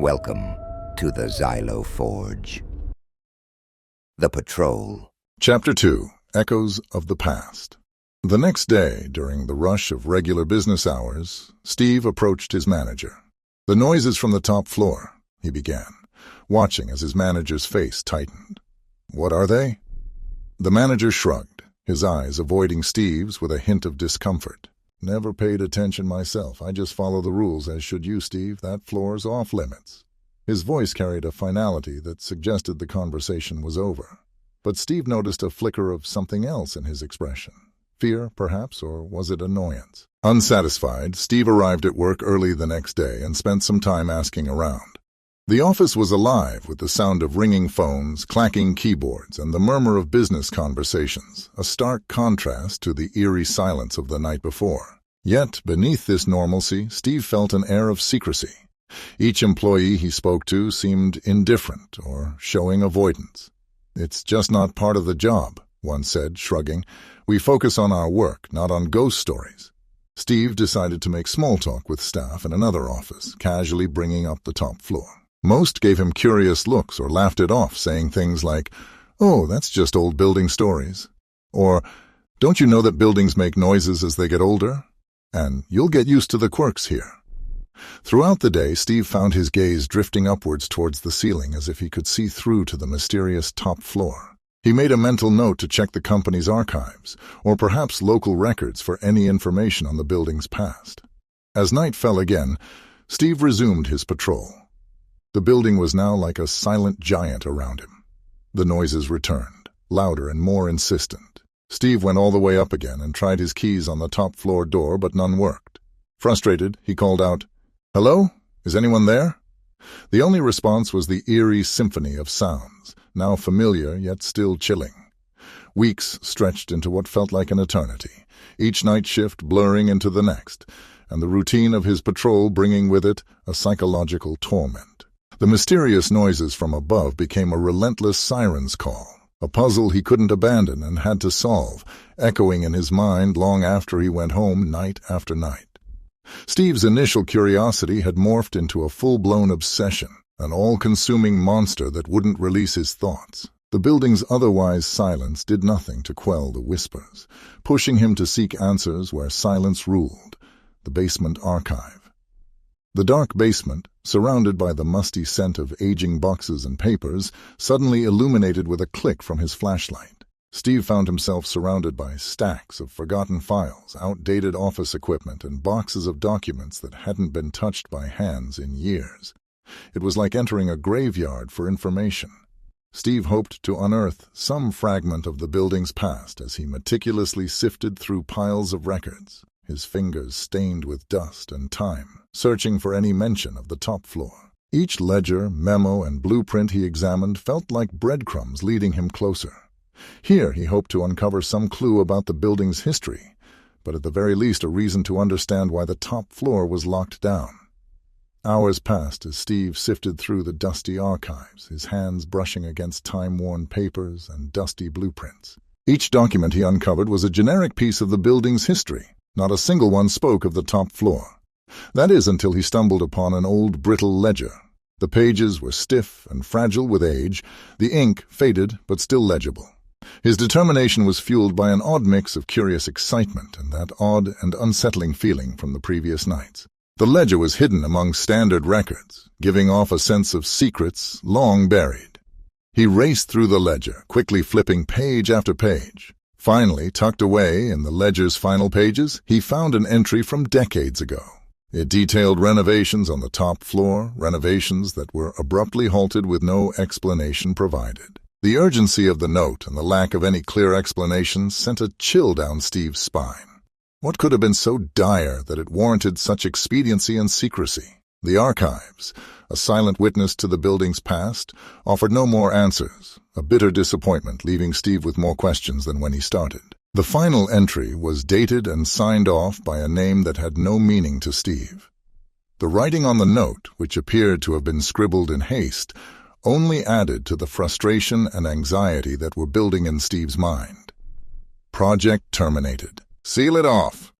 Welcome to the Xylo Forge. The Patrol. Chapter 2. Echoes of the Past. The next day, during the rush of regular business hours, Steve approached his manager. "The noises from the top floor," he began, watching as his manager's face tightened. "What are they?" The manager shrugged, his eyes avoiding Steve's with a hint of discomfort. "Never paid attention myself. I just follow the rules, as should you, Steve. That floor's off limits." His voice carried a finality that suggested the conversation was over. But Steve noticed a flicker of something else in his expression. Fear, perhaps, or was it annoyance? Unsatisfied, Steve arrived at work early the next day and spent some time asking around. The office was alive with the sound of ringing phones, clacking keyboards, and the murmur of business conversations, a stark contrast to the eerie silence of the night before. Yet, beneath this normalcy, Steve felt an air of secrecy. Each employee he spoke to seemed indifferent or showing avoidance. "It's just not part of the job," one said, shrugging. "We focus on our work, not on ghost stories." Steve decided to make small talk with staff in another office, casually bringing up the top floor. Most gave him curious looks or laughed it off, saying things like, "Oh, that's just old building stories," or "Don't you know that buildings make noises as they get older?" and "You'll get used to the quirks here." Throughout the day, Steve found his gaze drifting upwards towards the ceiling as if he could see through to the mysterious top floor. He made a mental note to check the company's archives, or perhaps local records for any information on the building's past. As night fell again, Steve resumed his patrol. The building was now like a silent giant around him. The noises returned, louder and more insistent. Steve went all the way up again and tried his keys on the top floor door, but none worked. Frustrated, he called out, "Hello? Is anyone there?" The only response was the eerie symphony of sounds, now familiar yet still chilling. Weeks stretched into what felt like an eternity, each night shift blurring into the next, and the routine of his patrol bringing with it a psychological torment. The mysterious noises from above became a relentless siren's call, a puzzle he couldn't abandon and had to solve, echoing in his mind long after he went home night after night. Steve's initial curiosity had morphed into a full-blown obsession, an all-consuming monster that wouldn't release his thoughts. The building's otherwise silence did nothing to quell the whispers, pushing him to seek answers where silence ruled, the basement archive. The dark basement, surrounded by the musty scent of aging boxes and papers, suddenly illuminated with a click from his flashlight. Steve found himself surrounded by stacks of forgotten files, outdated office equipment, and boxes of documents that hadn't been touched by hands in years. It was like entering a graveyard for information. Steve hoped to unearth some fragment of the building's past as he meticulously sifted through piles of records, his fingers stained with dust and time, searching for any mention of the top floor. Each ledger, memo, and blueprint he examined felt like breadcrumbs leading him closer. Here he hoped to uncover some clue about the building's history, but at the very least a reason to understand why the top floor was locked down. Hours passed as Steve sifted through the dusty archives, his hands brushing against time-worn papers and dusty blueprints. Each document he uncovered was a generic piece of the building's history. Not a single one spoke of the top floor. That is, until he stumbled upon an old brittle ledger. The pages were stiff and fragile with age, the ink faded but still legible. His determination was fueled by an odd mix of curious excitement and that odd and unsettling feeling from the previous nights. The ledger was hidden among standard records, giving off a sense of secrets long buried. He raced through the ledger, quickly flipping page after page. Finally, tucked away in the ledger's final pages, he found an entry from decades ago. It detailed renovations on the top floor, renovations that were abruptly halted with no explanation provided. The urgency of the note and the lack of any clear explanation sent a chill down Steve's spine. What could have been so dire that it warranted such expediency and secrecy? The archives, a silent witness to the building's past, offered no more answers, a bitter disappointment leaving Steve with more questions than when he started. The final entry was dated and signed off by a name that had no meaning to Steve. The writing on the note, which appeared to have been scribbled in haste, only added to the frustration and anxiety that were building in Steve's mind. Project terminated. Seal it off.